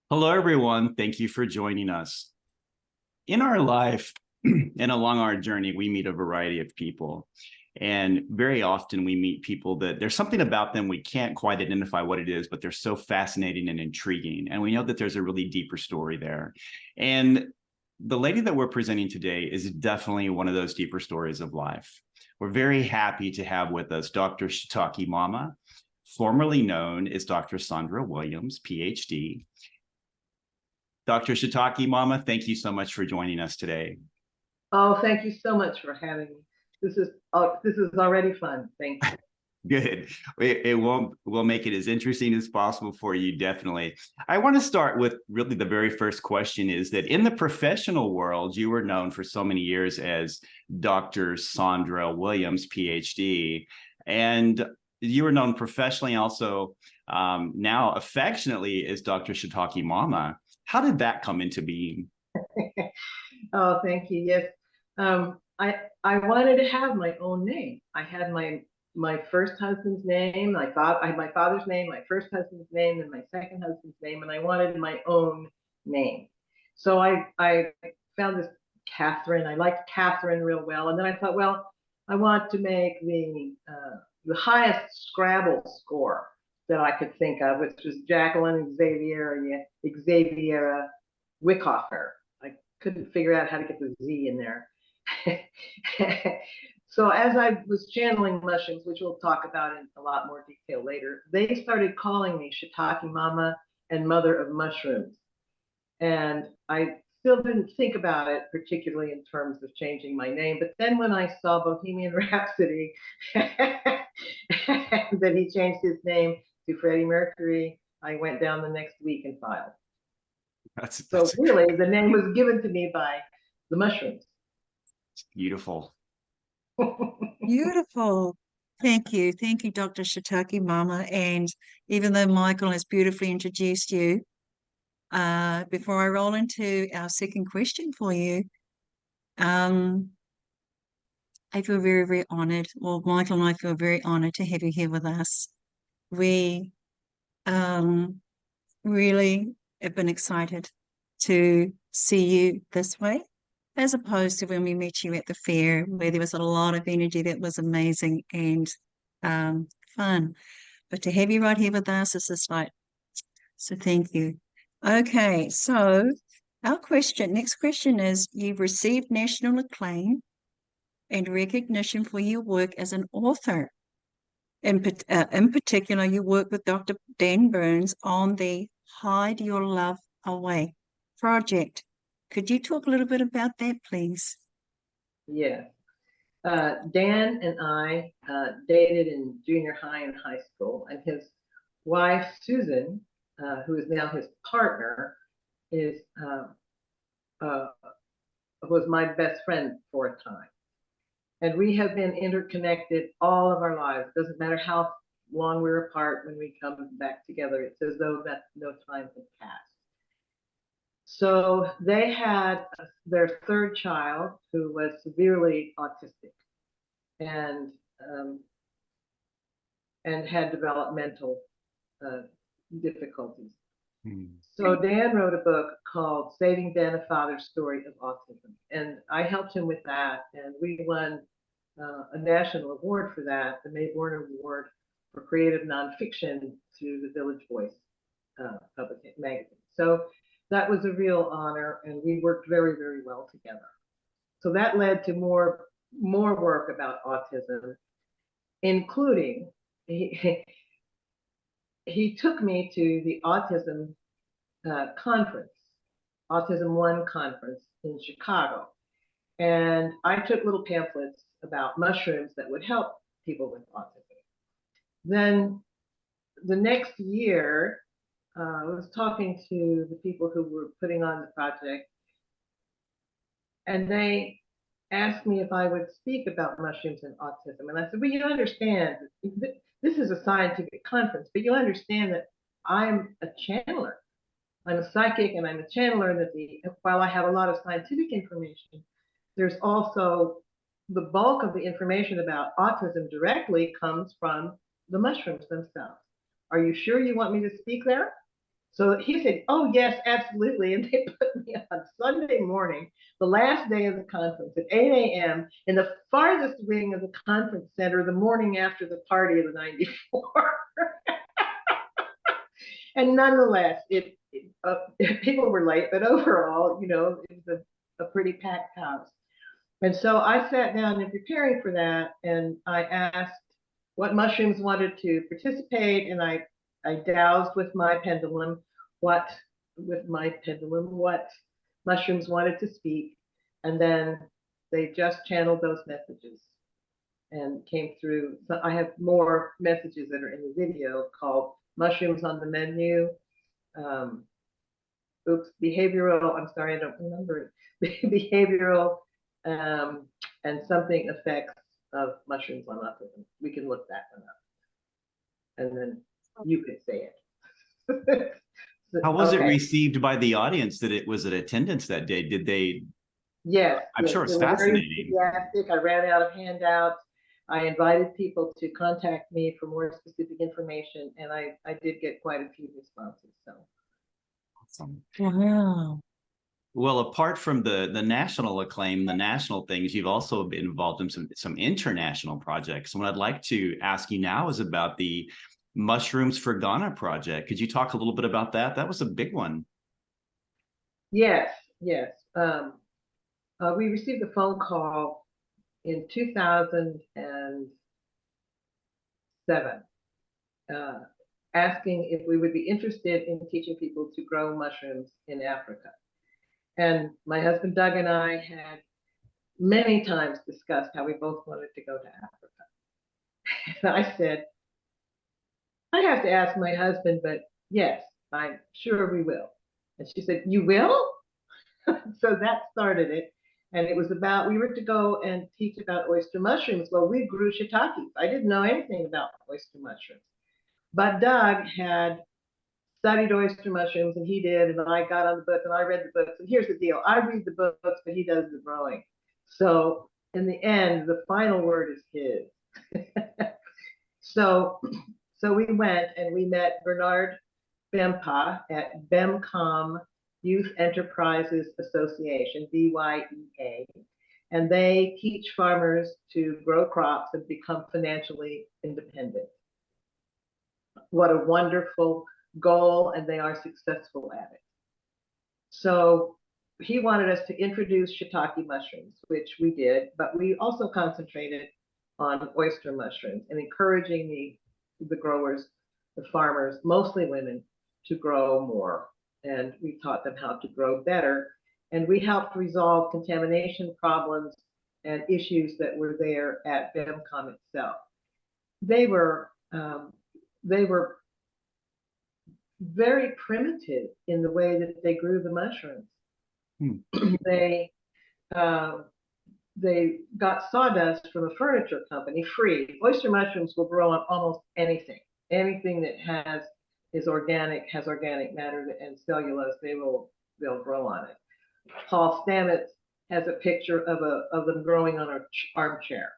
Hello, everyone. Thank you for joining us. In our life and along our journey, we meet a variety of people. And very often we meet people that there's something about them we can't quite identify what it is, but they're so fascinating and intriguing. And we know that there's a really deeper story there. And the lady that we're presenting today is definitely one of those deeper stories of life. We're very happy to have with us Dr. Shiitake Mama, formerly known as Dr. Sandra Williams, PhD. Dr. Shiitake Mama, thank you so much for joining us today. Oh, thank you so much for having me. This is already fun. Thank you. Good. We'll make it as interesting as possible for you, definitely. I want to start with really the very first question is that in the professional world, you were known for so many years as Dr. Sandra Williams, PhD, and you were known professionally also now affectionately as Dr. Shiitake Mama. How did that come into being? Oh, thank you. Yes. I wanted to have my own name. I had my first husband's name. I had my father's name, my first husband's name, and my second husband's name, and I wanted my own name. So I found this Catherine. I liked Catherine real well, and then I thought, well, I want to make the highest Scrabble score that I could think of, which was Jacqueline Xaviera Wickhoffer. I couldn't figure out how to get the Z in there. So as I was channeling mushrooms, which we'll talk about in a lot more detail later, they started calling me Shiitake Mama and Mother of Mushrooms. And I still didn't think about it particularly in terms of changing my name. But then when I saw Bohemian Rhapsody, that he changed his name to Freddie Mercury, I went down the next week and filed. So really, the name was given to me by the mushrooms. Beautiful. Beautiful. Thank you. Thank you, Dr. Shiitake Mama. And even though Michael has beautifully introduced you, before I roll into our second question for you, I feel very, very honored. Well, Michael and I feel very honored to have you here with us. We really have been excited to see you this way, as opposed to when we met you at the fair, where there was a lot of energy that was amazing and fun. But to have you right here with us is just like, so thank you. Okay, so our next question is, you've received national acclaim and recognition for your work as an author. In particular, you work with Dr. Dan Burns on the Hide Your Love Away project. Could you talk a little bit about that, please? Yeah. Dan and I dated in junior high and high school, and his wife, Susan, who is now his partner, was my best friend for a time. And we have been interconnected all of our lives. It doesn't matter how long we're apart when we come back together. It's as though that no time has passed. So they had their third child who was severely autistic and had developmental difficulties. So Dan wrote a book called Saving Dan, a Father's Story of Autism. And I helped him with that. And we won a national award for that, the May Warner Award for Creative Nonfiction through the Village Voice magazine. So that was a real honor, and we worked very, very well together. So that led to more work about autism, including he took me to the autism conference, Autism One conference in Chicago. And I took little pamphlets about mushrooms that would help people with autism. Then the next year, I was talking to the people who were putting on the project, and they asked me if I would speak about mushrooms and autism. And I said, well, you understand, this is a scientific conference, but you understand that I'm a channeler. I'm a psychic and I'm a channeler, and that while I have a lot of scientific information, there's also the bulk of the information about autism directly comes from the mushrooms themselves. Are you sure you want me to speak there? So he said, oh, yes, absolutely. And they put me on Sunday morning, the last day of the conference at 8 a.m. in the farthest wing of the conference center the morning after the party of the 94. And nonetheless, people were late, but overall, you know, it was a pretty packed house. And so I sat down in preparing for that, and I asked what mushrooms wanted to participate, and I dowsed with my pendulum what mushrooms wanted to speak, and then they just channeled those messages and came through. So I have more messages that are in the video called Mushrooms on the Menu. Behavioral, I'm sorry, I don't remember it. Behavioral and something effects of mushrooms on autism. We can look that one up. And then you could say it. How was it received by the audience that it was in attendance that day? Did they? Yes. I'm sure it's fascinating. Very enthusiastic. I ran out of handouts. I invited people to contact me for more specific information, and I did get quite a few responses. So awesome. Wow. Well, apart from the national acclaim, the national things, you've also been involved in some international projects. And what I'd like to ask you now is about the Mushrooms for Ghana project. Could you talk a little bit about that? That was a big one. Yes, yes. We received a phone call in 2007 asking if we would be interested in teaching people to grow mushrooms in Africa. And my husband Doug and I had many times discussed how we both wanted to go to Africa. And I said, I have to ask my husband, but yes, I'm sure we will. And she said, you will? So that started it. And it was about, we were to go and teach about oyster mushrooms. Well, we grew shiitakes. I didn't know anything about oyster mushrooms. But Doug had studied oyster mushrooms, and he did, and I got on the book and I read the books. And here's the deal, I read the books, but he does the growing. So in the end, the final word is his. So we went and we met Bernard Bempa at BEMCOM Youth Enterprises Association, BYEA, and they teach farmers to grow crops and become financially independent. What a wonderful goal, and they are successful at it. So he wanted us to introduce shiitake mushrooms, which we did, but we also concentrated on oyster mushrooms and encouraging the growers, the farmers, mostly women, to grow more. And we taught them how to grow better. And we helped resolve contamination problems and issues that were there at BEMCOM itself. They were very primitive in the way that they grew the mushrooms. They got sawdust from a furniture company free. Oyster mushrooms will grow on almost anything. Anything that is organic, has organic matter and cellulose, they'll grow on it. Paul Stamets has a picture of them growing on an armchair.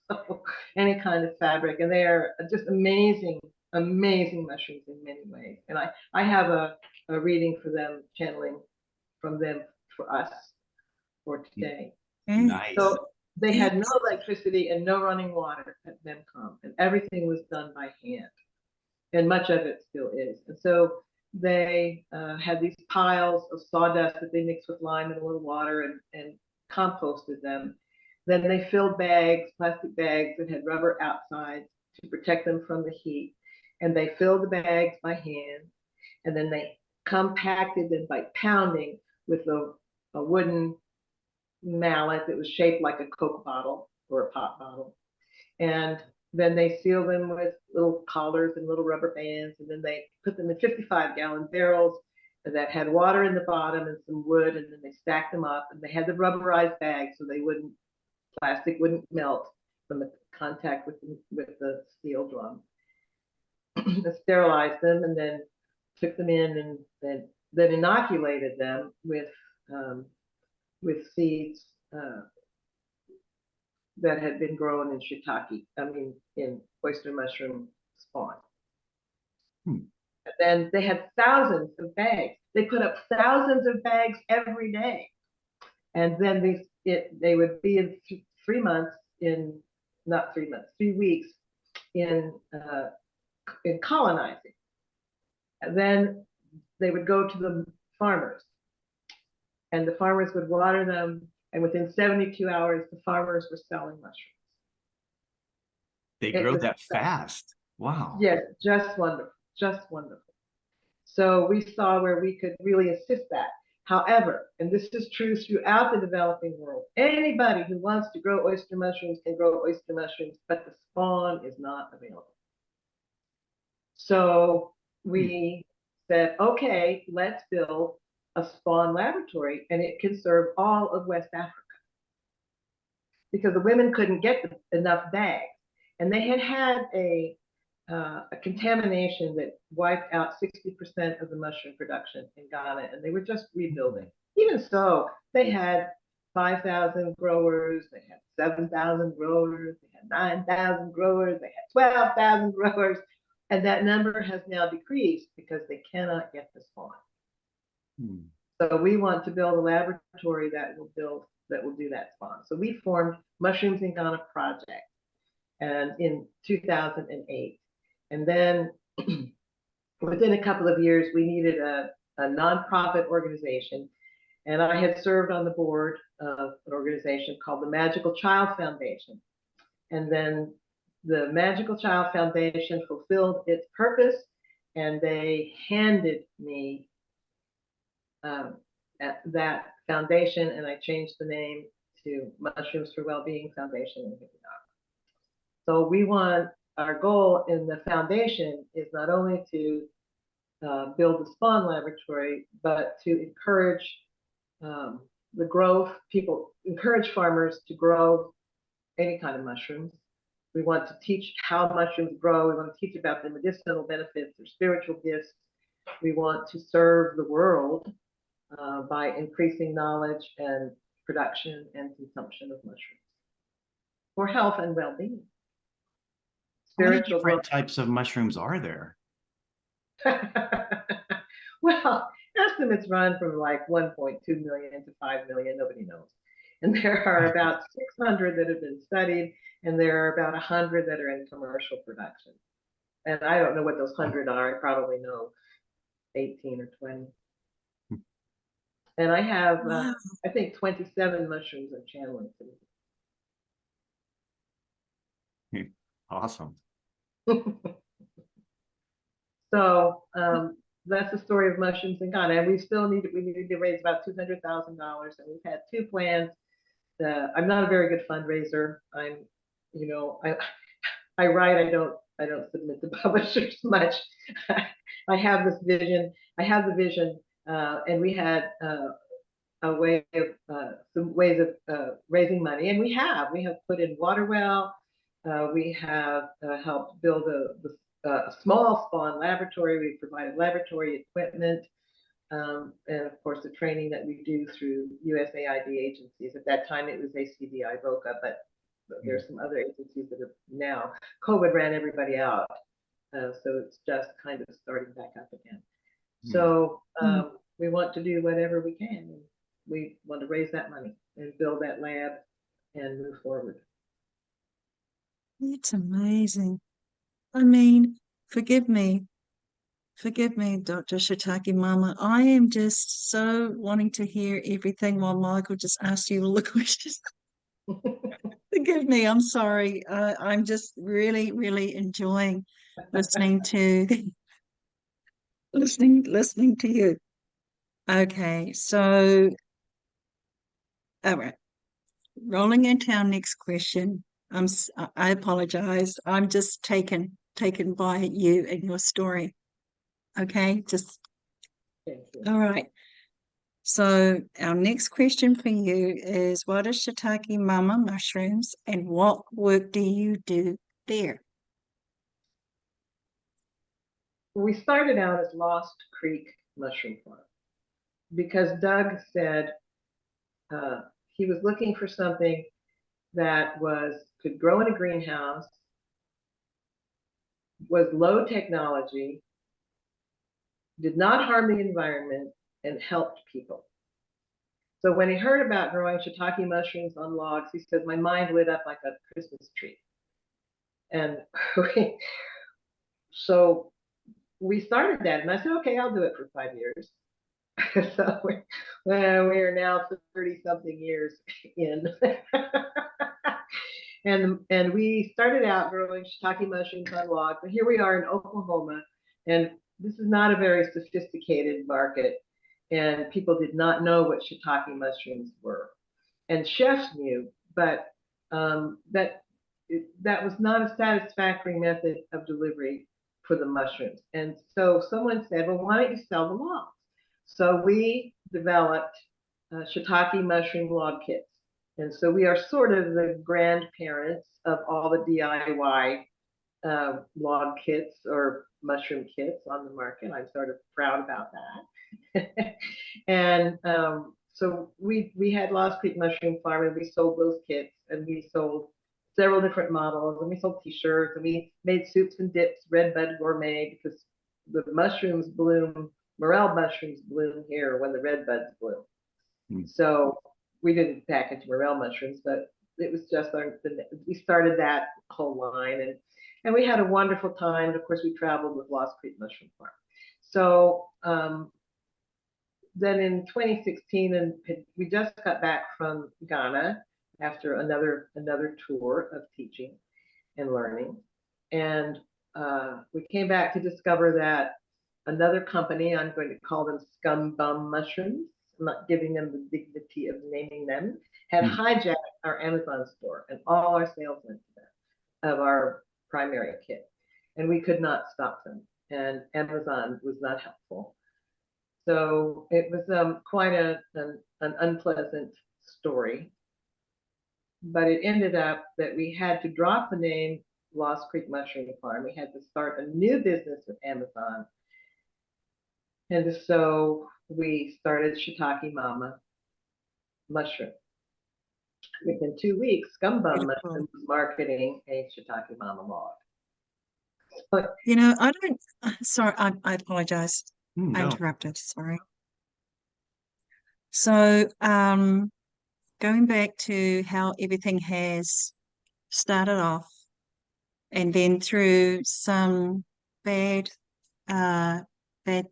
So any kind of fabric, and they are just amazing mushrooms in many ways. And I have a reading for them, channeling from them for us for today. Nice. So they had no electricity and no running water at BEMCOM, and everything was done by hand, and much of it still is. And so they had these piles of sawdust that they mixed with lime and a little water and composted them. Then they filled bags, plastic bags that had rubber outsides to protect them from the heat. And they filled the bags by hand. And then they compacted them by pounding with a wooden mallet that was shaped like a Coke bottle or a pop bottle. And then they sealed them with little collars and little rubber bands. And then they put them in 55-gallon barrels that had water in the bottom and some wood. And then they stacked them up. And they had the rubberized bags so plastic wouldn't melt from the contact with the steel drum. They sterilized them and then took them in and then inoculated them with seeds that had been grown in in oyster mushroom spawn. And then they had thousands of bags. They put up thousands of bags every day. And then they would be in 3 months in, not 3 months, 3 weeks in colonizing. And then they would go to the farmers, and the farmers would water them. And within 72 hours, the farmers were selling mushrooms. They grow that fast. Wow. Yes, just wonderful, just wonderful. So we saw where we could really assist that. However, and this is true throughout the developing world, anybody who wants to grow oyster mushrooms can grow oyster mushrooms, but the spawn is not available. So we said, okay, let's build a spawn laboratory, and it can serve all of West Africa. Because the women couldn't get enough bags. And they had a contamination that wiped out 60% of the mushroom production in Ghana, and they were just rebuilding. Even so, they had 5,000 growers, they had 7,000 growers, they had 9,000 growers, they had 12,000 growers, and that number has now decreased because they cannot get the spawn. So we want to build a laboratory that will do that spawn. So we formed Mushrooms in Ghana Project, and in 2008. And then within a couple of years, we needed a nonprofit organization. And I had served on the board of an organization called the Magical Child Foundation. And then the Magical Child Foundation fulfilled its purpose, and they handed me that foundation, and I changed the name to Mushrooms for Wellbeing Foundation. So our goal in the foundation is not only to build a spawn laboratory, but to encourage the growth, encourage farmers to grow any kind of mushrooms. We want to teach how mushrooms grow. We want to teach about the medicinal benefits, their spiritual gifts. We want to serve the world by increasing knowledge and production and consumption of mushrooms for health and well-being. How many different types of mushrooms are there? Well, estimates run from like 1.2 million to 5 million, nobody knows. And there are about 600 that have been studied, and there are about 100 that are in commercial production. And I don't know what those 100 are. I probably know 18 or 20. And I have, I think, 27 mushrooms I'm channeling. Awesome. So that's the story of Mushrooms in Ghana. And we need to raise about $200,000. And we've had 2 plans. I'm not a very good fundraiser. I write, I don't submit to publishers much. I have this vision. I have the vision, and we had some ways of raising money, and we have put in water well. We have helped build a small spawn laboratory. We provided laboratory equipment, and of course the training that we do through USAID agencies. At that time it was ACDI VOCA, but there's some other agencies that have now. COVID ran everybody out, so it's just kind of starting back up again. So we want to do whatever we can. We want to raise that money and build that lab and move forward. It's amazing. I mean, forgive me, Dr. Shiitake Mama. I am just so wanting to hear everything while Michael just asked you all the questions. Forgive me, I'm sorry. I'm just really, really enjoying listening to listening to you. Okay, so all right. Rolling into our next question. I apologize. I'm just taken by you and your story. Okay, all right. So our next question for you is, what is Shiitake Mama mushrooms, and what work do you do there? We started out as Lost Creek Mushroom Farm because Doug said he was looking for something that could grow in a greenhouse, was low technology, did not harm the environment, and helped people. So when he heard about growing shiitake mushrooms on logs, he said, my mind lit up like a Christmas tree. And so we started that, and I said, okay, I'll do it for 5 years. So we are now 30 something years in. And we started out growing shiitake mushrooms on logs, and here we are in Oklahoma, and this is not a very sophisticated market, and people did not know what shiitake mushrooms were, and chefs knew, but that was not a satisfactory method of delivery for the mushrooms. And so someone said, well, why don't you sell the logs? So we developed shiitake mushroom log kits. And so we are sort of the grandparents of all the DIY log kits or mushroom kits on the market. I'm sort of proud about that. And so we had Lost Creek Mushroom Farm, and we sold those kits, and we sold several different models, and we sold t-shirts, and we made soups and dips, red bud gourmet, because the mushrooms bloom, morel mushrooms bloom here when the red buds bloom. So we didn't package morel mushrooms, but it was just we started that whole line, and we had a wonderful time. And of course, we traveled with Lost Creek Mushroom Farm. So then in 2016, and we just got back from Ghana after another tour of teaching and learning, and we came back to discover that another company, I'm going to call them Scum Bum Mushrooms, I'm not giving them the dignity of naming them, had hijacked our Amazon store, and all our sales went to them of our primary kit, and we could not stop them, and Amazon was not helpful. So it was quite an unpleasant story, but it ended up that we had to drop the name Lost Creek Mushroom Farm. We had to start a new business with Amazon. And so we started Shiitake Mama Mushroom. Within 2 weeks, Scum Bum Mushroom was marketing a Shiitake Mama log. But, you know, I don't, sorry, I apologize. No. I interrupted, sorry. So, going back to how everything has started off, and then through some bad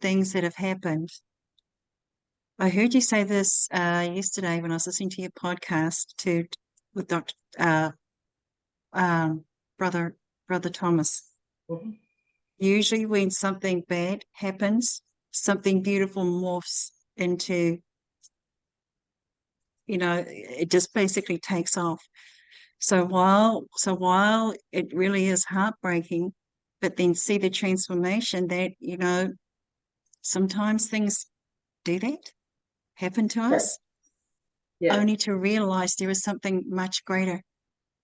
things that have happened. I heard you say this yesterday when I was listening to your podcast with Dr. Brother Thomas. Mm-hmm. Usually when something bad happens, something beautiful morphs into, you know, it just basically takes off. So while it really is heartbreaking, but then see the transformation that, you know, sometimes things do that, happen to us, only to realize there is something much greater,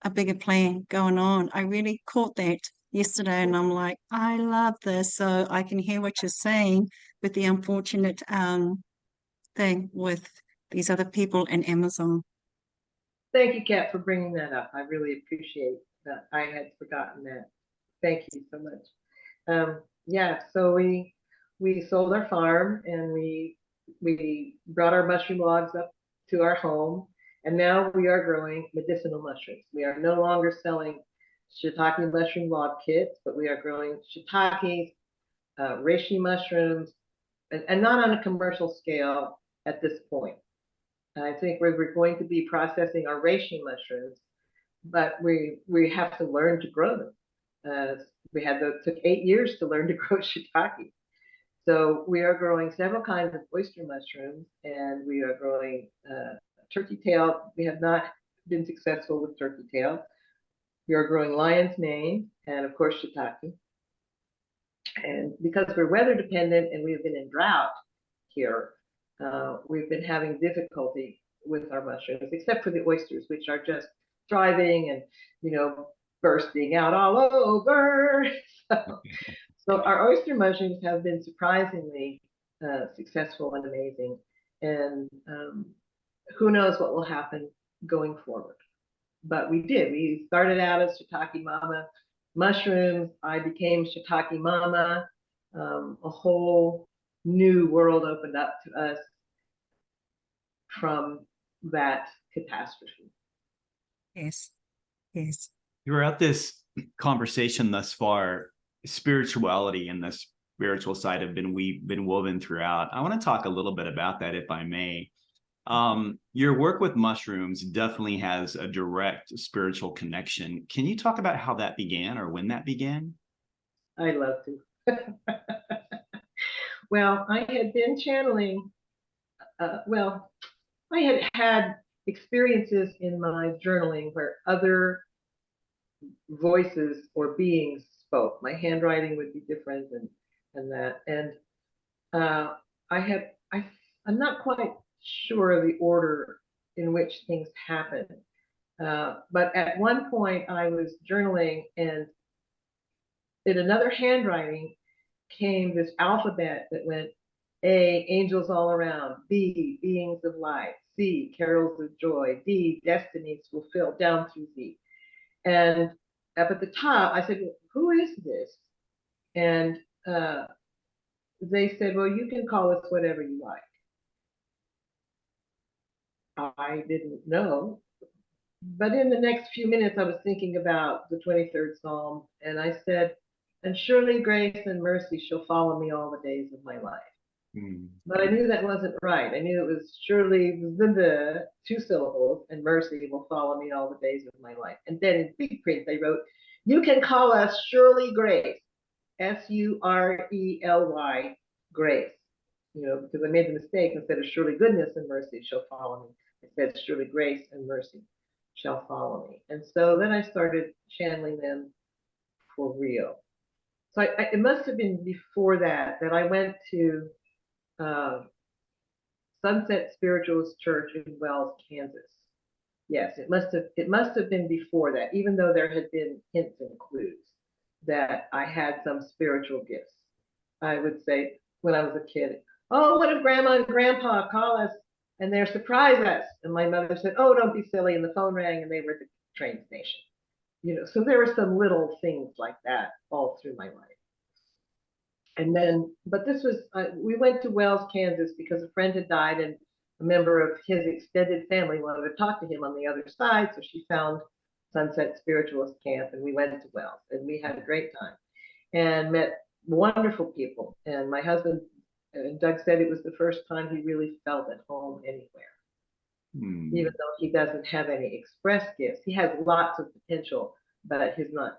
a bigger plan going on. I really caught that yesterday, and I'm like, I love this. So I can hear what you're saying with the unfortunate thing with these other people in Amazon. Thank you, Kat, for bringing that up. I really appreciate that. I had forgotten that. Thank you so much. Yeah, so we sold our farm, and we brought our mushroom logs up to our home, and now we are growing medicinal mushrooms. We are no longer selling shiitake mushroom log kits, but we are growing shiitakes, reishi mushrooms, and not on a commercial scale at this point. I think we're going to be processing our reishi mushrooms, but we have to learn to grow them. Took 8 years to learn to grow shiitake. So we are growing several kinds of oyster mushrooms, and we are growing turkey tail. We have not been successful with turkey tail. We are growing lion's mane, and of course shiitake. And because we're weather dependent and we've been in drought here, we've been having difficulty with our mushrooms, except for the oysters, which are just thriving and, you know, bursting out all over. So our oyster mushrooms have been surprisingly successful and amazing. And who knows what will happen going forward. But we did. We started out as Shiitake Mama mushrooms. I became Shiitake Mama, a whole new world opened up to us from that catastrophe. Yes. Yes. Throughout this conversation thus far, spirituality and the spiritual side have been woven throughout. I want to talk a little bit about that, if I may. Your work with mushrooms definitely has a direct spiritual connection. Can you talk about how that began or when that began? I love to. Well, I had been channeling, I had had experiences in my journaling where other voices or beings spoke. My handwriting would be different and that. And I had, I'm not quite sure of the order in which things happened. But at one point I was journaling, and in another handwriting came this alphabet that went A, angels all around, B, beings of light, C, carols of joy, D, destinies fulfilled, down through Z. And up at the top, I said, well, who is this? And they said, well, you can call us whatever you like. I didn't know. But in the next few minutes, I was thinking about the 23rd Psalm, and I said, and surely grace and mercy shall follow me all the days of my life. But I knew that wasn't right. I knew it was surely the 2 syllables, and mercy will follow me all the days of my life. And then in big print, they wrote, you can call us surely grace, Surely, grace. You know, because I made the mistake, instead of surely goodness and mercy shall follow me, I said surely grace and mercy shall follow me. And so then I started channeling them for real. So it must have been before that I went to Sunset Spiritualist Church in Wells, Kansas. Yes, it must have been before that, even though there had been hints and clues that I had some spiritual gifts. I would say when I was a kid, oh, what if Grandma and Grandpa call us and they're surprise us? And my mother said, oh, don't be silly. And the phone rang and they were at the train station. You know, so there were some little things like that all through my life. And then, but this was, we went to Wells, Kansas because a friend had died and a member of his extended family wanted to talk to him on the other side. So she found Sunset Spiritualist Camp and we went to Wells and we had a great time and met wonderful people. And my husband, Doug, said it was the first time he really felt at home anywhere. Even though he doesn't have any express gifts, he has lots of potential, but he's not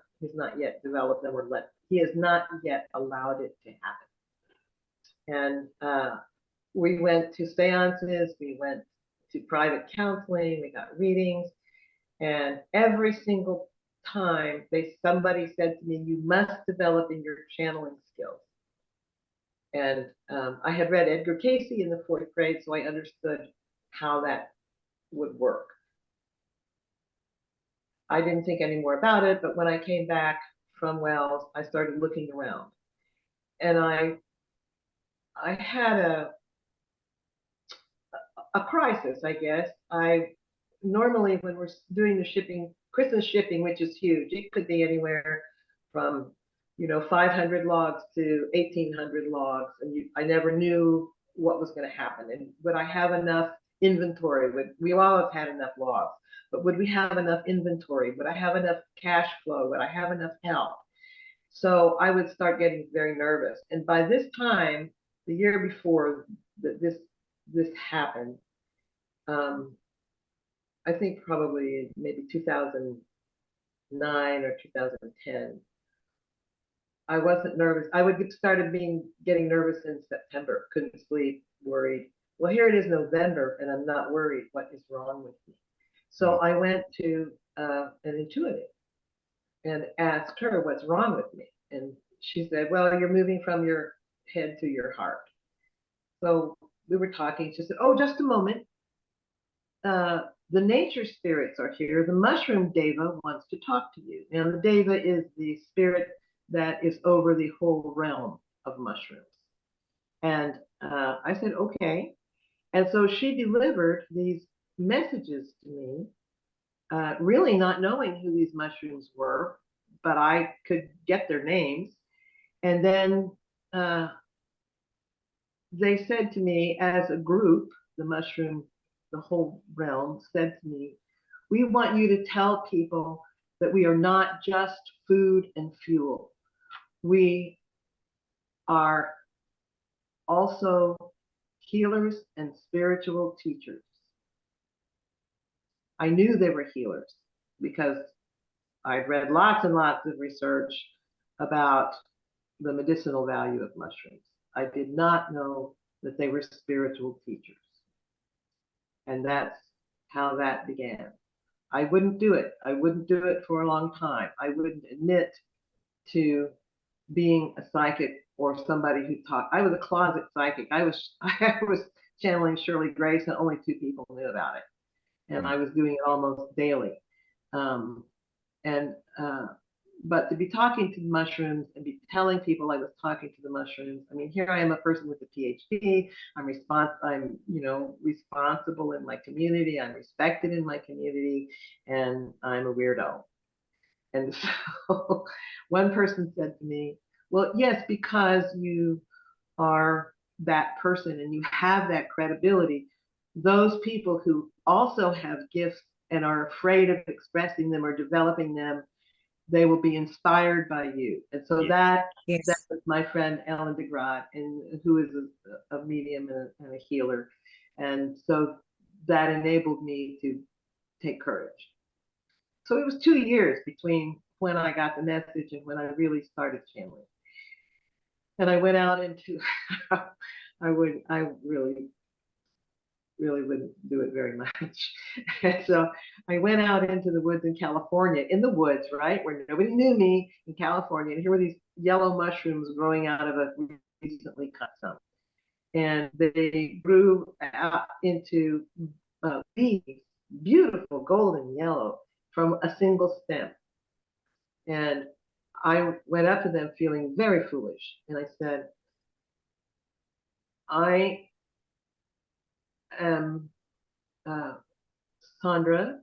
yet developed them, or he has not yet allowed it to happen. And we went to seances, we went to private counseling, we got readings, and every single time somebody said to me, you must develop in your channeling skills. And I had read Edgar Cayce in the 4th grade, so I understood how that would work. I didn't think any more about it, but when I came back from Wells, I started looking around, and I had a crisis, I guess. I normally, when we're doing the shipping, Christmas shipping, which is huge, it could be anywhere from 500 logs to 1,800 logs, and I never knew what was going to happen, and would I have enough inventory? We all have had enough logs, but would we have enough inventory? Would I have enough cash flow? Would I have enough help? So I would start getting very nervous. And by this time, the year before this happened, I think probably maybe 2009 or 2010, I wasn't nervous. I would started getting nervous in September, couldn't sleep, worried. Well, here it is November and I'm not worried. What is wrong with me? So I went to an intuitive and asked her what's wrong with me. And she said, well, you're moving from your head to your heart. So we were talking. She said, oh, just a moment. The nature spirits are here. The mushroom deva wants to talk to you. And the deva is the spirit that is over the whole realm of mushrooms. And I said, okay. And so she delivered these messages to me, really not knowing who these mushrooms were, but I could get their names. And then they said to me as a group, the mushroom, the whole realm said to me, we want you to tell people that we are not just food and fuel. We are also healers and spiritual teachers. I knew they were healers because I'd read lots and lots of research about the medicinal value of mushrooms. I did not know that they were spiritual teachers. And that's how that began. I wouldn't do it. I wouldn't do it for a long time. I wouldn't admit to being a psychic or somebody who taught. I was a closet psychic. I was channeling Shirley Grace, and only 2 people knew about it. And I was doing it almost daily. Um, and but to be talking to mushrooms and be telling people I was talking to the mushrooms. I mean, here I am, a person with a PhD. I'm responsible in my community. I'm respected in my community, and I'm a weirdo. And so one person said to me, well, yes, because you are that person and you have that credibility, those people who also have gifts and are afraid of expressing them or developing them, they will be inspired by you. And so that was my friend Ellen DeGrod, and who is a medium and a healer. And so that enabled me to take courage. So it was 2 years between when I got the message and when I really started channeling. And I went out into, I really wouldn't do it very much. And so I went out into the woods in California, in the woods, right, where nobody knew me, in California. And here were these yellow mushrooms growing out of a recently cut stump. And they grew out into leaves, beautiful golden yellow, from a single stem. And I went up to them feeling very foolish. And I said, I am Sandra,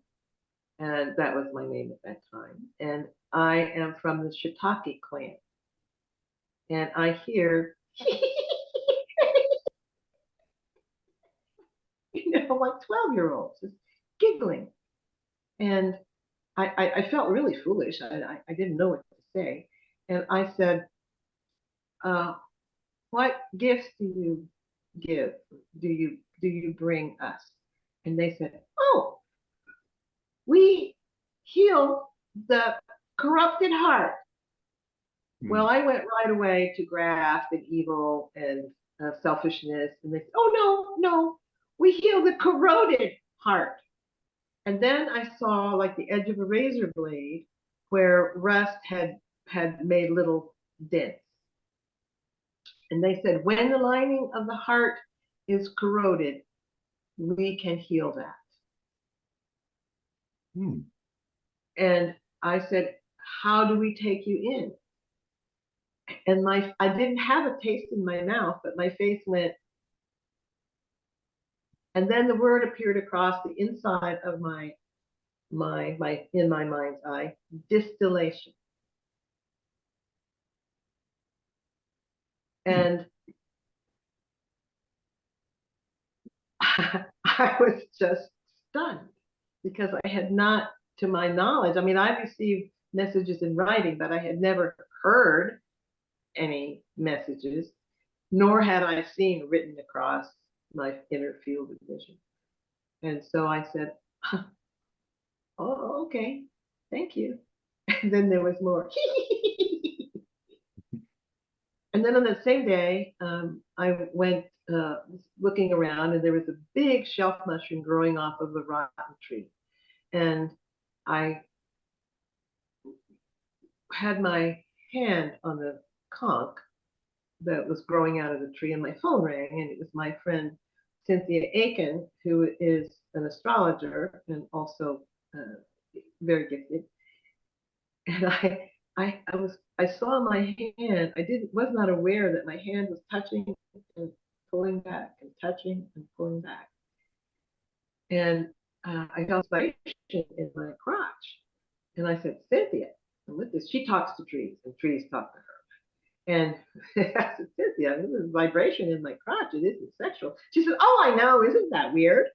and that was my name at that time. And I am from the Shiitake clan. And I hear, like 12-year-olds just giggling. And I felt really foolish. I didn't know what to say. And I said, what gifts do you give? Do you bring us? And they said, oh, we heal the corrupted heart. Well, I went right away to graft and evil and selfishness. And they said, oh, no, we heal the corroded heart. And then I saw like the edge of a razor blade where rust had made little dents. And they said, when the lining of the heart is corroded, we can heal that. And I said, how do we take you in? And I didn't have a taste in my mouth, but my face went. And then the word appeared across the inside of my in my mind's eye, distillation. And I was just stunned because I had not, to my knowledge, I mean, I received messages in writing, but I had never heard any messages, nor had I seen written across my inner field of vision. And so I said, oh, okay, thank you. And then there was more. And then on the same day, I went looking around, and there was a big shelf mushroom growing off of a rotten tree. And I had my hand on the conch that was growing out of the tree, and my phone rang, and it was my friend Cynthia Aiken, who is an astrologer and also very gifted. And I saw my hand. Was not aware that my hand was touching and pulling back and touching and pulling back. And I felt inspiration in my crotch. And I said, Cynthia, I'm with this. She talks to trees and trees talk to her. And I said, Cynthia, this is vibration in my crotch. It isn't sexual. She said, oh, I know. Isn't that weird?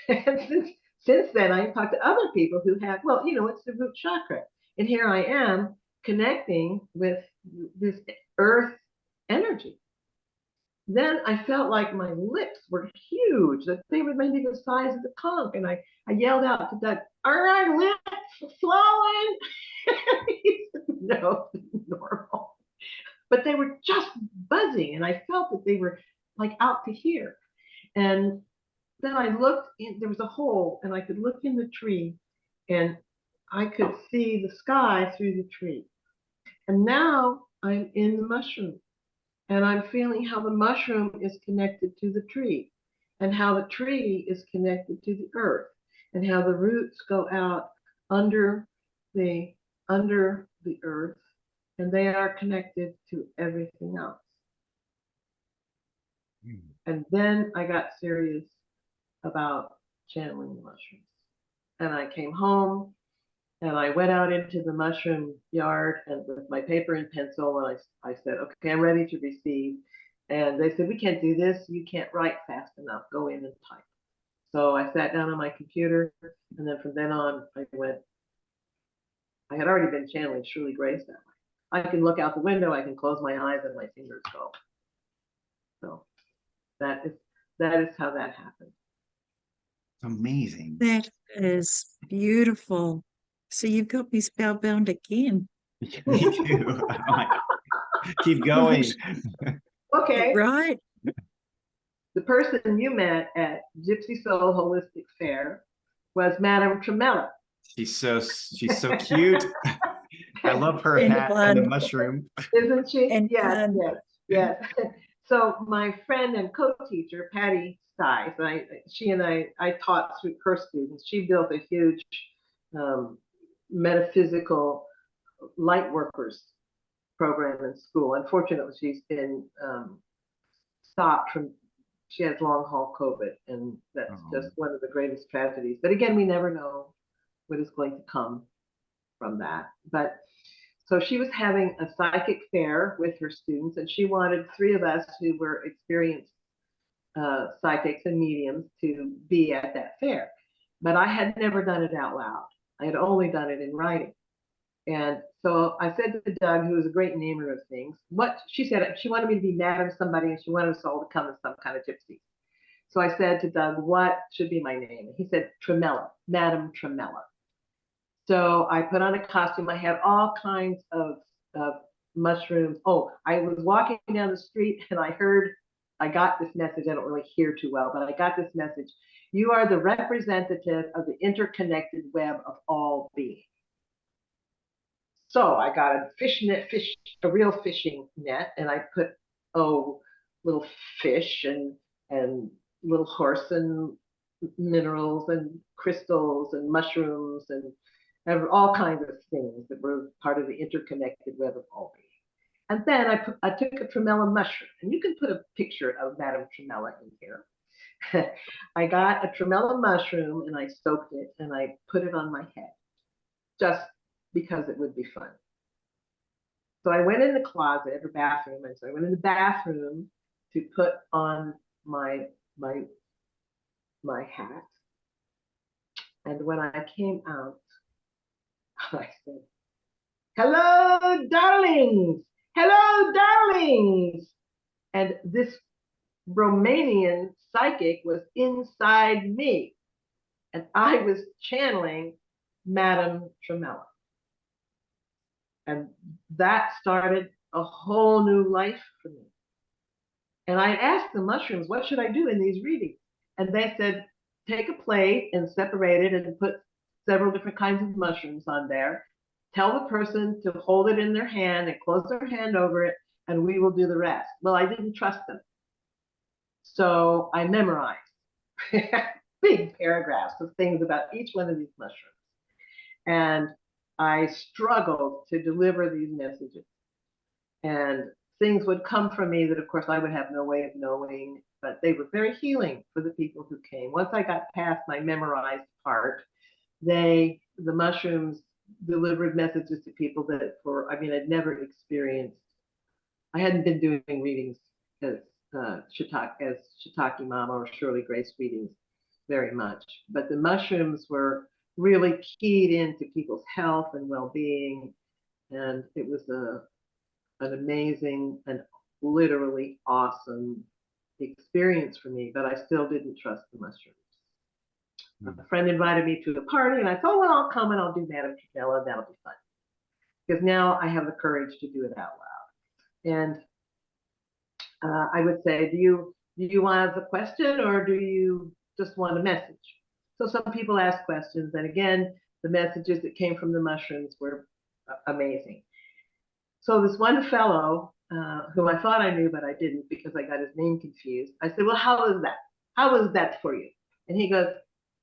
And since then, I've talked to other people who have, well, it's the root chakra. And here I am connecting with this earth energy. Then I felt like my lips were huge, that they were maybe the size of the conch. And I yelled out to Doug, are our lips swollen? He said, no, normal. But they were just buzzing, and I felt that they were like out to here. And then I looked, there was a hole, and I could look in the tree, and I could see the sky through the tree. And now I'm in the mushroom, and I'm feeling how the mushroom is connected to the tree, and how the tree is connected to the earth, and how the roots go out under the earth, and they are connected to everything else. And then I got serious about channeling the mushrooms. And I came home and I went out into the mushroom yard and with my paper and pencil, and I said, okay, I'm ready to receive. And they said, we can't do this. You can't write fast enough. Go in and type. So I sat down on my computer, and then from then on, I had already been channeling Shirley Grace that way. I can look out the window, I can close my eyes, and my fingers go. So that is how that happened. Amazing. That is beautiful. So you've got me spellbound again. Me too. Keep going. Okay. Right? The person you met at Gypsy Soul Holistic Fair was Madame Tremella. She's so cute. I love her hat and the mushroom. Isn't she? And yes. So my friend and co-teacher, Patty Stice, she and I taught through her students. She built a huge metaphysical light workers program in school. Unfortunately, she's been stopped from, she has long haul COVID, and that's just one of the greatest tragedies. But again, we never know what is going to come from that. But so she was having a psychic fair with her students, and she wanted 3 of us who were experienced psychics and mediums to be at that fair. But I had never done it out loud. I had only done it in writing. And so I said to Doug, who was a great namer of things, what she said, she wanted me to be Madam somebody, and she wanted us all to come as some kind of gypsy. So I said to Doug, what should be my name? And he said, Tremella, Madam Tremella. So I put on a costume. I had all kinds of mushrooms. Oh, I was walking down the street and I got this message. I don't really hear too well, but I got this message. You are the representative of the interconnected web of all being. So I got a real fishing net, and I put, little fish and little horse and minerals and crystals and mushrooms and all kinds of things that were part of the interconnected web of all being. And then I took a tremella mushroom, and you can put a picture of Madame Tremella in here. I got a tremella mushroom, and I soaked it, and I put it on my head, just because it would be fun. So I went in the closet or bathroom, and so I went in the bathroom to put on my hat. And when I came out, I said, hello, darlings. Hello, darlings. And this Romanian psychic was inside me. And I was channeling Madame Tremella. And that started a whole new life for me. And I asked the mushrooms, what should I do in these readings? And they said, take a plate and separate it and put several different kinds of mushrooms on there. Tell the person to hold it in their hand and close their hand over it, and we will do the rest. Well, I didn't trust them. So I memorized big paragraphs of things about each one of these mushrooms. And I struggled to deliver these messages. And things would come from me that, of course, I would have no way of knowing, but they were very healing for the people who came. Once I got past my memorized part, the mushrooms delivered messages to people that I'd never experienced I hadn't been doing readings as Shiitake Mama or Shirley Grace readings very much, but the mushrooms were really keyed into people's health and well-being, and it was an amazing and literally awesome experience for me, but I still didn't trust the mushrooms. A friend invited me to the party, and I thought, well, I'll come and I'll do Madame Trudella. That'll be fun. Because now I have the courage to do it out loud. And I would say, do you want a question, or do you just want a message? So some people ask questions, and again, the messages that came from the mushrooms were amazing. So this one fellow, who I thought I knew, but I didn't because I got his name confused. I said, well, how is that? How was that for you? And he goes,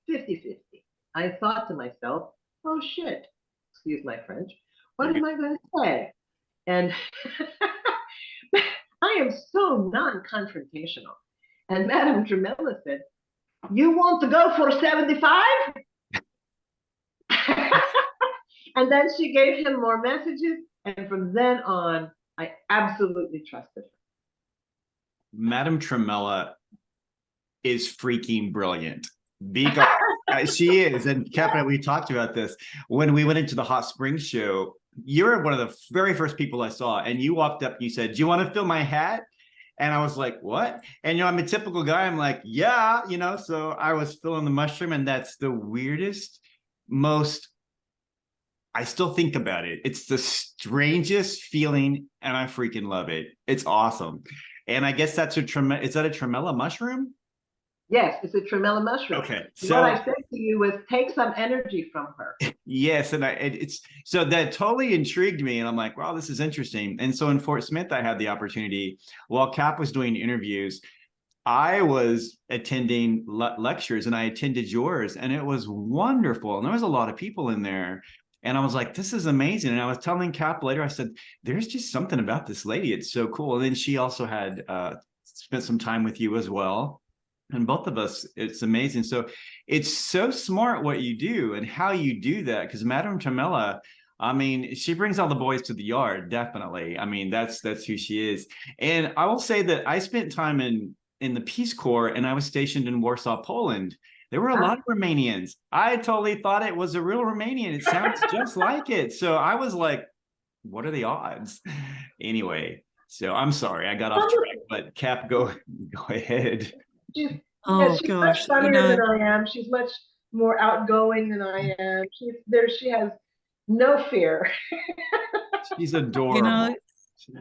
50-50. I thought to myself, oh shit, excuse my French, what am I going to say? And I am so non-confrontational. And Madame Dramilla said, you want to go for 75? And then she gave him more messages. And from then on, I absolutely trusted her. Madame Tremella is freaking brilliant. Because she is. And Kap and I, we talked about this when we went into the Hot Springs show. You're one of the very first people I saw, and you walked up and you said, do you want to fill my hat? And I was like, what? And, you know, I'm a typical guy. I'm like, yeah, you know, so I was filling the mushroom, and that's the weirdest, I still think about it. It's the strangest feeling, and I freaking love it. It's awesome. And I guess that's is that a tremella mushroom? Yes, it's a tremella mushroom. Okay. So what I said to you was take some energy from her. Yes. And it's so that totally intrigued me. And I'm like, wow, this is interesting. And so in Fort Smith, I had the opportunity while Kap was doing interviews, I was attending lectures, and I attended yours, and it was wonderful. And there was a lot of people in there. And I was like, this is amazing. And I was telling Kap later, I said, there's just something about this lady. It's so cool. And then she also had spent some time with you as well. And both of us, it's amazing. So it's so smart what you do and how you do that. Because Madame Tremella, I mean, she brings all the boys to the yard, definitely. I mean, that's who she is. And I will say that I spent time in the Peace Corps, and I was stationed in Warsaw, Poland. There were a lot of Romanians. I totally thought it was a real Romanian. It sounds just like it. So I was like, what are the odds? Anyway, so I'm sorry, I got off track, but Kap, go ahead. She's gosh, much funnier than I am. She's much more outgoing than I am. She has no fear. She's adorable.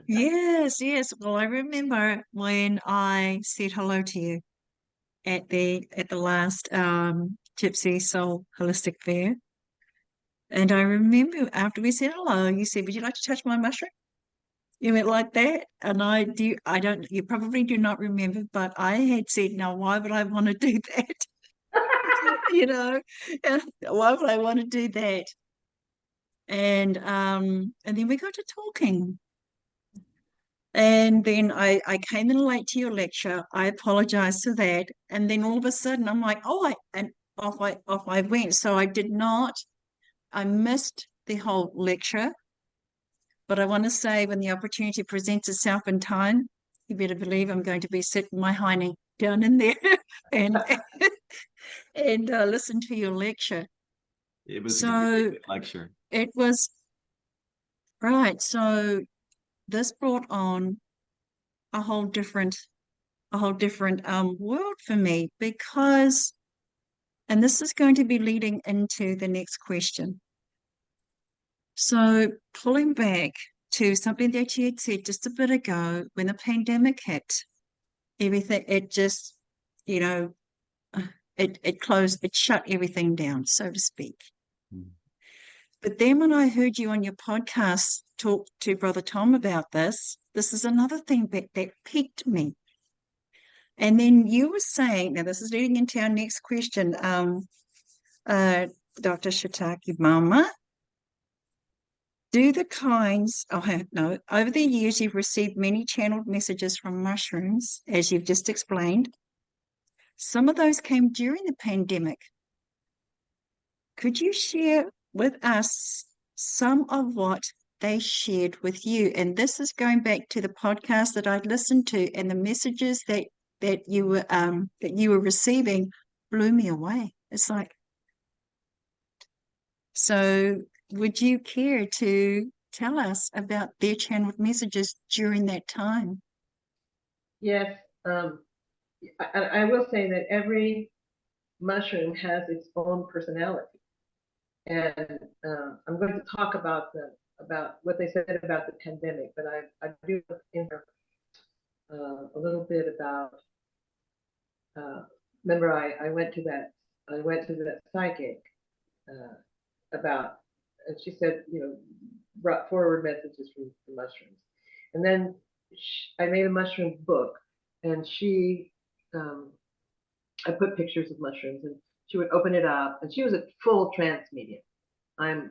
Yes. Well, I remember when I said hello to you at the last Gypsy Soul Holistic Fair. And I remember after we said hello, you said, would you like to touch my mushroom? You went like that. And you probably do not remember, but I had said, now, why would I want to do that? You know, why would I want to do that? And then we got to talking. And then I came in late to your lecture. I apologized for that. And then all of a sudden I'm like, off I went. So I missed the whole lecture. But I want to say, when the opportunity presents itself in time, you better believe I'm going to be sitting my hiney down in there and listen to your lecture. It was a good lecture. It was right. So this brought on a whole different world for me, because, and this is going to be leading into the next question. So pulling back to something that you had said just a bit ago, when the pandemic hit, everything, it just, it shut everything down, so to speak. Mm. But then when I heard you on your podcast talk to Brother Tom about this is another thing that piqued me. And then you were saying, now this is leading into our next question, Dr. Shiitake Mama, over the years you've received many channeled messages from mushrooms, as you've just explained. Some of those came during the pandemic. Could you share with us some of what they shared with you. And this is going back to the podcast that I'd listened to, and the messages that you were receiving blew me away. It's like, so would you care to tell us about their channeled messages during that time? Yes, I will say that every mushroom has its own personality, and I'm going to talk about what they said about the pandemic, but I do in here a little bit about. Remember, I went to that psychic about, and she said, brought forward messages from the mushrooms, and then I made a mushroom book, and I put pictures of mushrooms, and she would open it up, and she was a full trance medium. I'm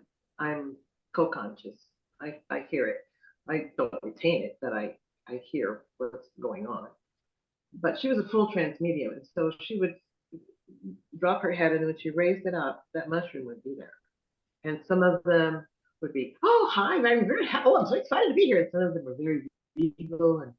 co-conscious. I hear it. I don't retain it, but I hear what's going on. But she was a full trance medium, and so she would drop her head, and when she raised it up, that mushroom would be there. And some of them would be, oh, hi, I'm very happy. Oh, I'm so excited to be here. And some of them were very regal, and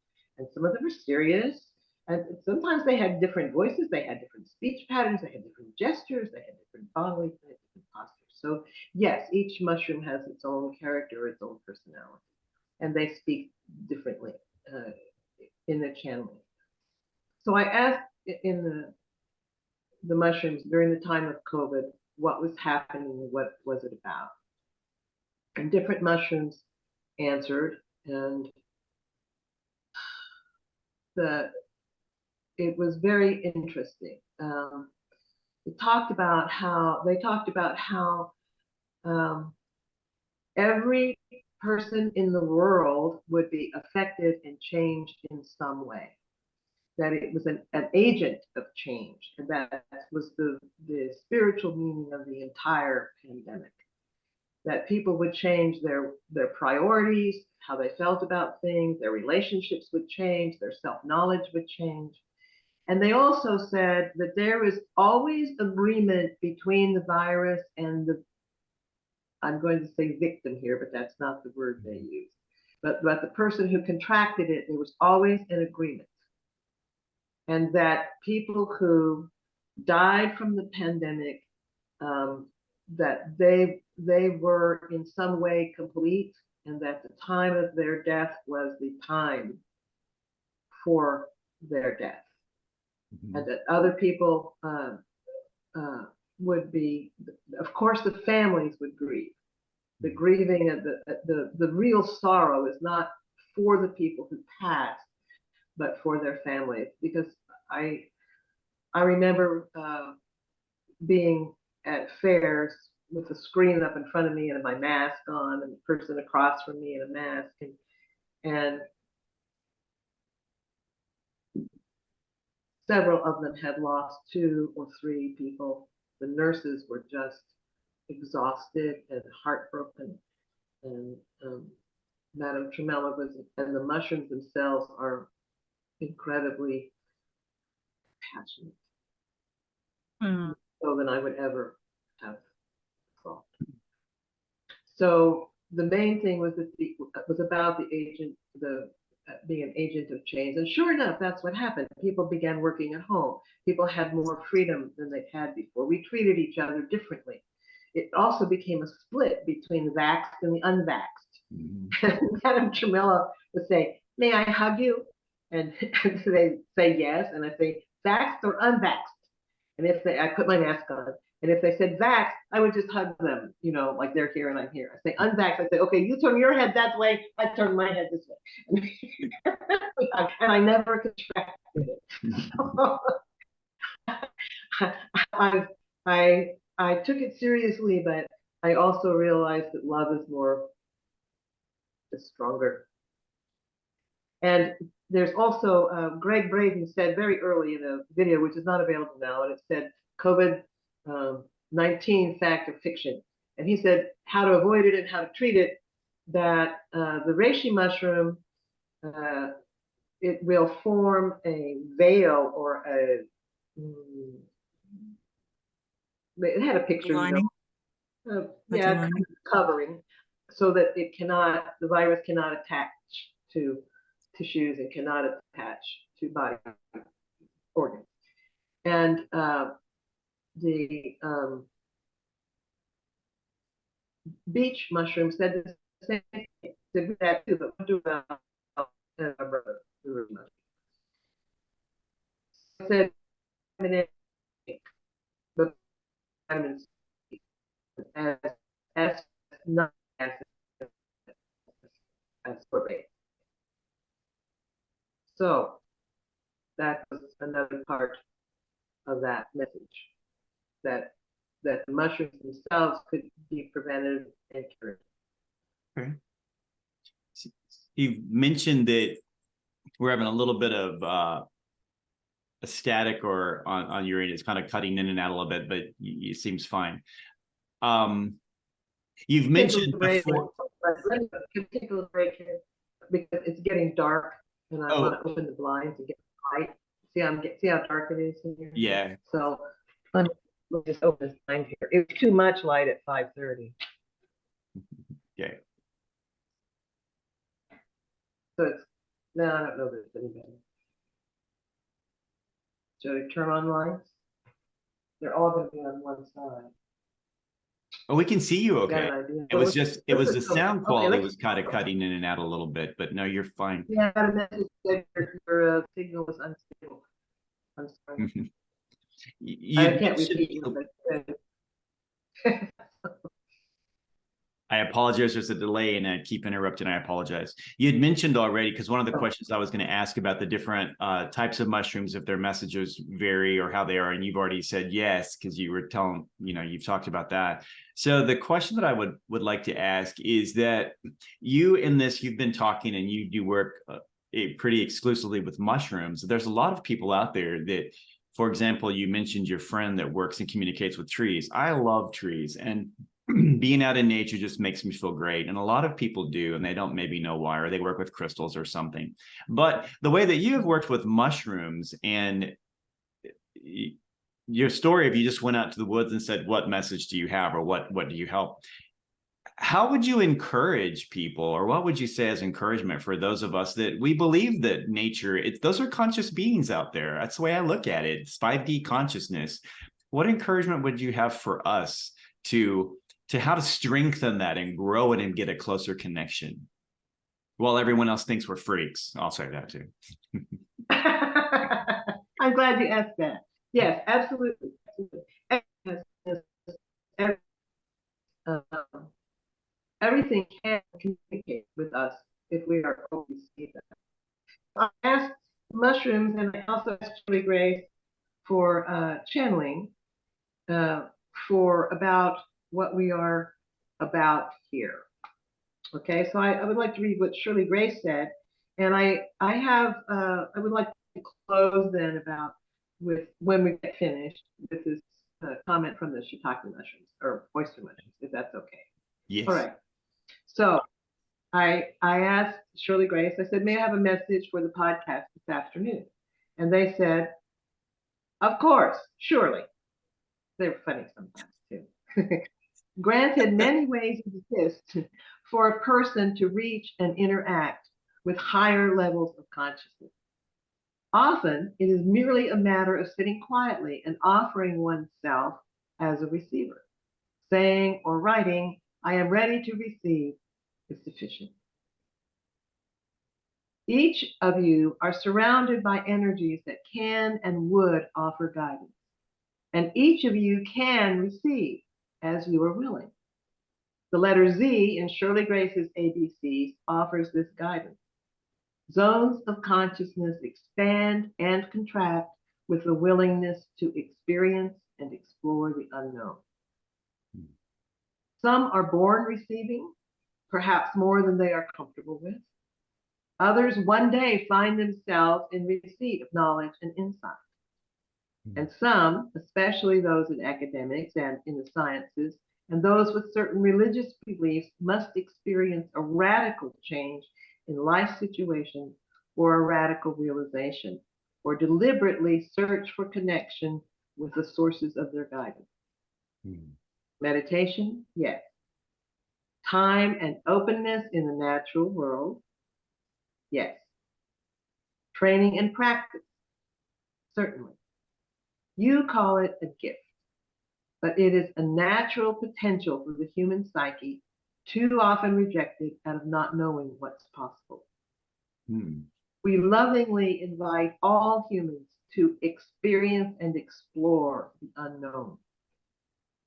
some of them were serious. And sometimes they had different voices, they had different speech patterns, they had different gestures, they had different bodily, they had different postures. So yes, each mushroom has its own character, its own personality, and they speak differently in the channeling. So I asked in the mushrooms during the time of COVID, what was happening, what was it about? And different mushrooms answered, and it was very interesting. They talked about how every person in the world would be affected and changed in some way. That it was an agent of change, and that was the spiritual meaning of the entire pandemic. That people would change their priorities, how they felt about things, their relationships would change, their self-knowledge would change. And they also said that there is always agreement between the virus and I'm going to say victim here, but that's not the word they use. But the person who contracted it, there was always an agreement. And that people who died from the pandemic, that they were in some way complete, and that the time of their death was the time for their death. Mm-hmm. And that other people would be, of course, the families would grieve. The grieving of the real sorrow is not for the people who passed, but for their families. Because I remember being at fairs with a screen up in front of me and my mask on, and the person across from me in a mask, and several of them had lost 2 or 3 people. The nurses were just exhausted and heartbroken, and Madame Tremella was, and the mushrooms themselves are incredibly passionate, so than I would ever have thought. So the main thing was that was about the agent, being an agent of change, and sure enough, that's what happened. People began working at home. People had more freedom than they'd had before. We treated each other differently. It also became a split between the vaxxed and the unvaxxed. Mm-hmm. Madame Tremella would say, "May I hug you?" And they say yes, and I say, "Vaxxed or unvaxxed?" And if I put my mask on, and if they said vax, I would just hug them, like they're here and I'm here. I say unvax, I say, okay, you turn your head that way, I turn my head this way. And I never contracted it. I took it seriously, but I also realized that love is stronger. And there's also, Greg Braden said very early in a video, which is not available now, and it said COVID-19 fact or fiction. And he said how to avoid it and how to treat it, that the reishi mushroom, it will form a veil or it had a picture, lining. Yeah, covering. so that the virus cannot attach to tissues and cannot attach to body organs. And the beach mushroom said the same thing. They do that too, but what do about our brother? Said vitamin A, but vitamin C as not as ascorbate. So that was another part of that message, that the mushrooms themselves could be prevented and cured. Okay. You've mentioned that we're having a little bit of a static or on your end. It's kind of cutting in and out a little bit, but it seems fine. You've mentioned before. Take a little break here because it's getting dark and I want to open the blinds to get light. See how dark it is in here? Yeah. So let me just open this blind here. It was too much light at 5:30. Okay. So it's, no, I don't know if it's any better. Should I turn on lights? They're all going to be on one side. Oh, we can see you okay. It was just, it was the so, sound quality okay, was kind of cutting in and out a little bit, but no, you're fine. Yeah, I message that your signal was unstable. I'm sorry. I can't repeat you, but I apologize. There's a delay and I keep interrupting. I apologize. You had mentioned already, because one of the questions I was going to ask about the different types of mushrooms, if their messages vary or how they are. And you've already said yes, because you were telling, you've talked about that. So the question that I would like to ask is that you in this, you've been talking and you do work pretty exclusively with mushrooms. There's a lot of people out there that, for example, you mentioned your friend that works and communicates with trees. I love trees, and being out in nature just makes me feel great. And a lot of people do, and they don't maybe know why, or they work with crystals or something. But the way that you have worked with mushrooms and your story, if you just went out to the woods and said, what message do you have, or what do you help? How would you encourage people, or what would you say as encouragement for those of us that we believe that nature, those are conscious beings out there? That's the way I look at it. It's 5D consciousness. What encouragement would you have for us to how to strengthen that and grow it and get a closer connection while everyone else thinks we're freaks? I'll say that too. I'm glad you asked that. Yes, absolutely. Everything can communicate with us if we are open to see them. I asked mushrooms, and I also asked Julie Grace for channeling for about what we are about here. Okay, so I would like to read what Shirley Grace said, and I would like to close then about with when we get finished with this comment from the shiitake mushrooms or oyster mushrooms, if that's okay. Yes. All right. So I asked Shirley Grace, I said, may I have a message for the podcast this afternoon? And they said, of course, surely. They were funny sometimes too. Granted, many ways exist for a person to reach and interact with higher levels of consciousness. Often, it is merely a matter of sitting quietly and offering oneself as a receiver. Saying or writing, I am ready to receive, is sufficient. Each of you are surrounded by energies that can and would offer guidance. And each of you can receive as you are willing. The letter Z in Shirley Grace's ABCs offers this guidance. Zones of consciousness expand and contract with the willingness to experience and explore the unknown. Some are born receiving, perhaps more than they are comfortable with. Others one day find themselves in receipt of knowledge and insight. And some, especially those in academics and in the sciences, and those with certain religious beliefs, must experience a radical change in life situations or a radical realization, or deliberately search for connection with the sources of their guidance. Meditation, yes. Time and openness in the natural world. Yes. Training and practice. Certainly. You call it a gift, but it is a natural potential for the human psyche, too often rejected out of not knowing what's possible. We lovingly invite all humans to experience and explore the unknown,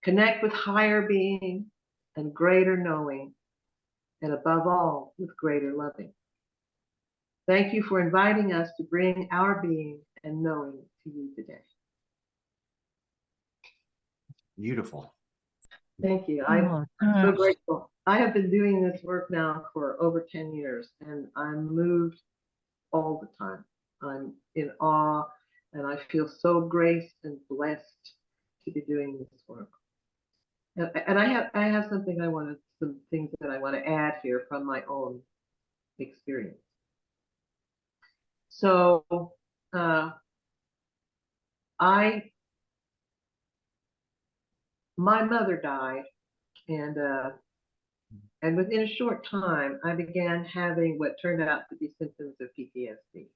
connect with higher being and greater knowing, and above all, with greater loving. Thank you for inviting us to bring our being and knowing to you today. Hmm. Beautiful. Thank you. Oh, I'm so gosh. grateful. I have been doing this work now for over 10 years, and I'm moved all the time. I'm in awe, and I feel so graced and blessed to be doing this work. And I have some things that I want to add here from my own experience. So my mother died, and within a short time, I began having what turned out to be symptoms of PTSD.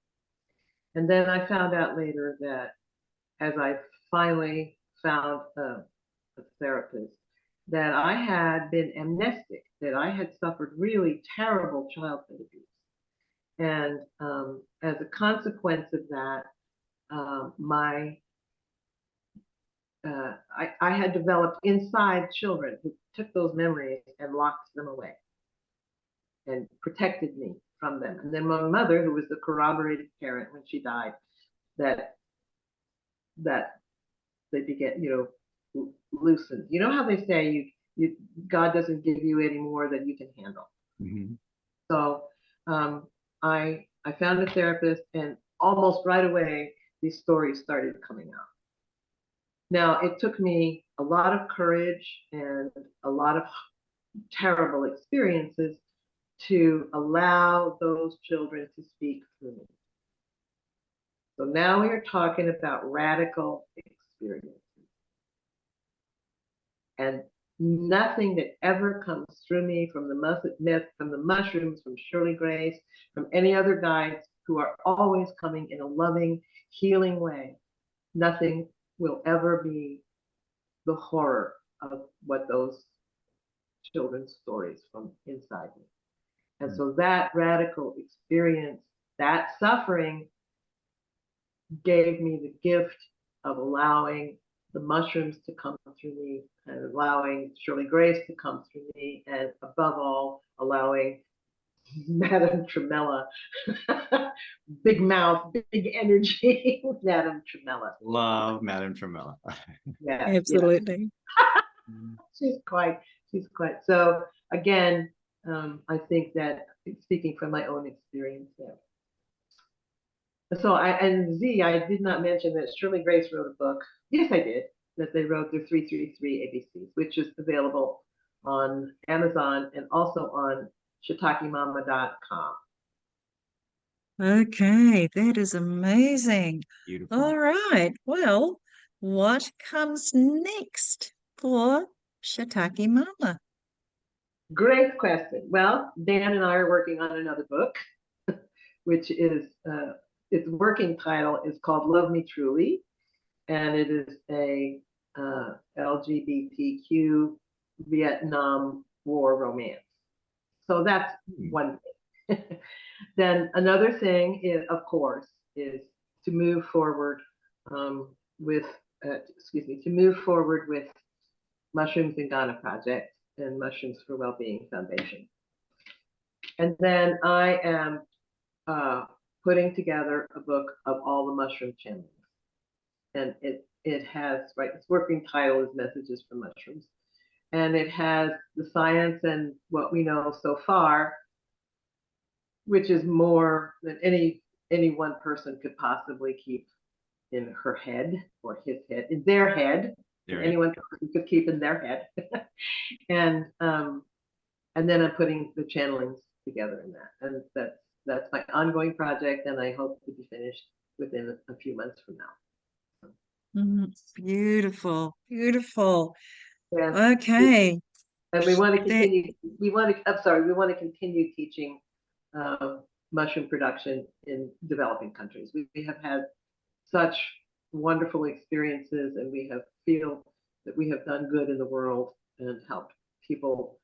And then I found out later that, as I finally found a therapist, that I had been amnestic, that I had suffered really terrible childhood abuse. And as a consequence of that, I had developed inside children who took those memories and locked them away and protected me from them. And then my mother, who was the corroborated parent when she died, that they began, loosened. You know how they say God doesn't give you any more than you can handle. Mm-hmm. So I found a therapist, and almost right away these stories started coming out. Now, it took me a lot of courage and a lot of terrible experiences to allow those children to speak through me. So now we are talking about radical experiences. And nothing that ever comes through me from the mushrooms, from Shirley Grace, from any other guides who are always coming in a loving, healing way, nothing will ever be the horror of what those children's stories from inside me. And so that radical experience, that suffering, gave me the gift of allowing the mushrooms to come through me, and allowing Shirley Grace to come through me, and above all, allowing Madame Tremella, big mouth, big energy, Madame Tremella. Love Madame Tremella. Yeah, absolutely. Yeah. She's quite. So again, I think that speaking from my own experience there. So I did not mention that Shirley Grace wrote a book. Yes, I did. That they wrote their 333 ABCs, which is available on Amazon and also on shiitakemama.com. Okay, that is amazing. Beautiful. All right. Well, what comes next for Shiitake Mama? Great question. Well, Dan and I are working on another book, which is its working title is called Love Me Truly, and it is a LGBTQ Vietnam War romance. So that's one thing. Then another thing is, of course, is to move forward with Mushrooms in Ghana Project and Mushrooms for Wellbeing Foundation. And then I am putting together a book of all the mushroom channelings. And it has, its working title is Messages from Mushrooms. And it has the science and what we know so far, which is more than any one person could possibly keep in her head or his head, in their head. Anyone could keep in their head. And then I'm putting the channelings together in that. And that's my ongoing project, and I hope to be finished within a few months from now. Beautiful, beautiful. Yeah. Okay. And we want to That continue, we want to continue teaching mushroom production in developing countries. We have had such wonderful experiences, and we have feel that we have done good in the world and helped people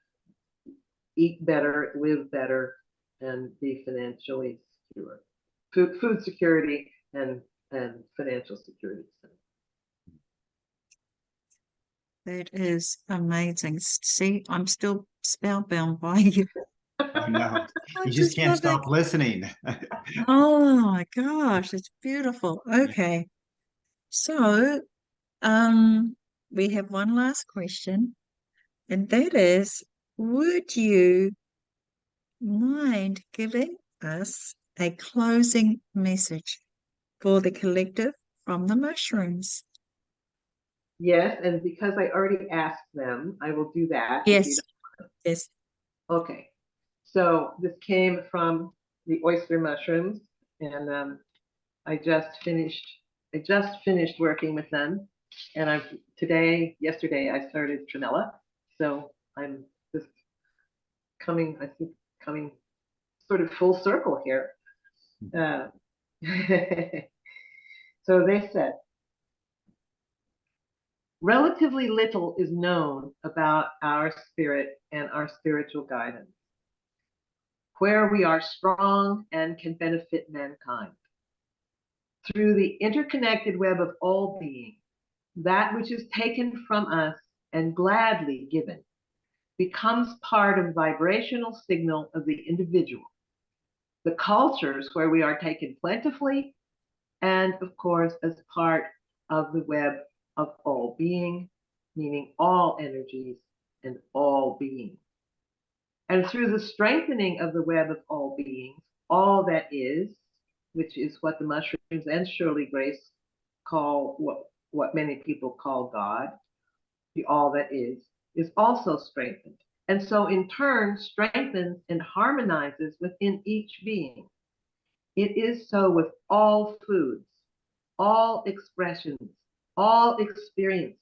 eat better, live better, and be financially secure. Food security and financial security. that is amazing. See, I'm still spellbound by you. I know. I You just can't love it. stop listening. Oh my gosh, it's beautiful. Okay. So, we have one last question, and that is, would you mind giving us a closing message for the collective from the mushrooms? Yes, and because I already asked them, I will do that. Yes, yes. Okay. So this came from the oyster mushrooms, and I just finished working with them, and yesterday I started Trinella, so I'm just coming sort of full circle here. So they said, relatively little is known about our spirit and our spiritual guidance, where we are strong and can benefit mankind. Through the interconnected web of all being, that which is taken from us and gladly given becomes part of the vibrational signal of the individual, the cultures where we are taken plentifully, and of course, as part of the web of all being, meaning all energies and all beings. And through the strengthening of the web of all beings, all that is, which is what the mushrooms and Shirley Grace call what many people call God, the all that is also strengthened. And so in turn strengthens and harmonizes within each being. It is so with all foods, all expressions, all experiences.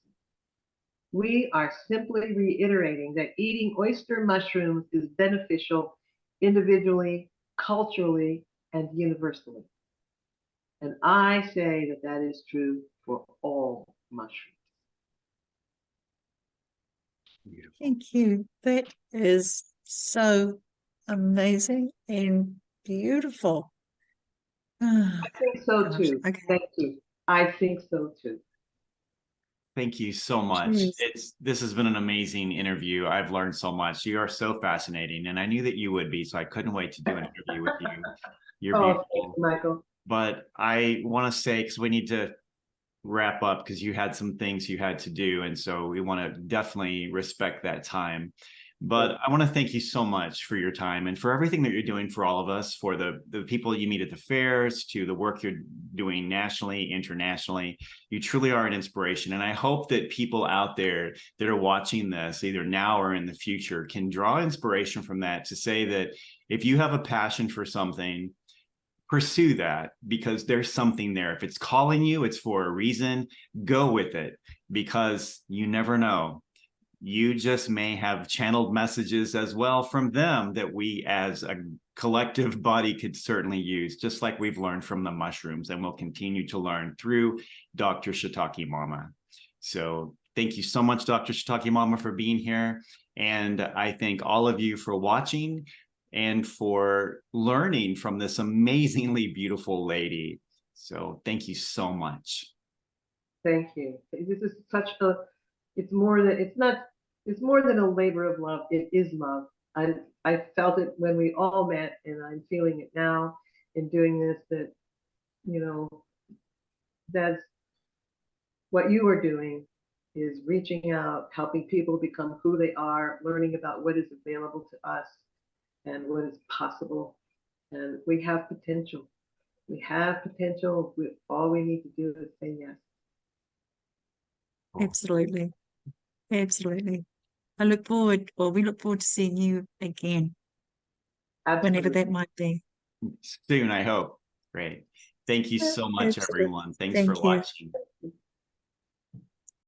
We are simply reiterating that eating oyster mushrooms is beneficial individually, culturally, and universally. And I say that that is true for all mushrooms. Beautiful. Thank you. That is so amazing and beautiful. Ah, I think so gosh. too. Okay. Thank you. I think so too. Thank you so much. Cheers. This has been an amazing interview. I've learned so much. You are so fascinating, and I knew that you would be, so I couldn't wait to do an interview with you. You're Oh, beautiful. thank you, Michael. But I want to say, because we need to wrap up, because you had some things you had to do, and so we want to definitely respect that time. But I want to thank you so much for your time and for everything that you're doing for all of us, for the people you meet at the fairs, to the work you're doing nationally, internationally. You truly are an inspiration. And I hope that people out there that are watching this, either now or in the future, can draw inspiration from that to say that if you have a passion for something, pursue that, because there's something there. If it's calling you, it's for a reason. Go with it, because you never know. You just may have channeled messages as well from them that we as a collective body could certainly use, just like we've learned from the mushrooms, and we'll continue to learn through Dr. Shiitake Mama. So thank you so much, Dr. Shiitake Mama, for being here. And I thank all of you for watching and for learning from this amazingly beautiful lady. So thank you so much. Thank you. This is such a, it's more than a labor of love. It is love. I felt it when we all met, and I'm feeling it now in doing this, that, you know, that's what you are doing, is reaching out, helping people become who they are, learning about what is available to us and what is possible. And we have potential. We have potential. All we need to do is say yes. Absolutely. Absolutely. We look forward to seeing you again, Absolutely. whenever that might be. Soon, I hope. Great. Thank you so much, Absolutely. everyone. Thanks for Thank you. watching.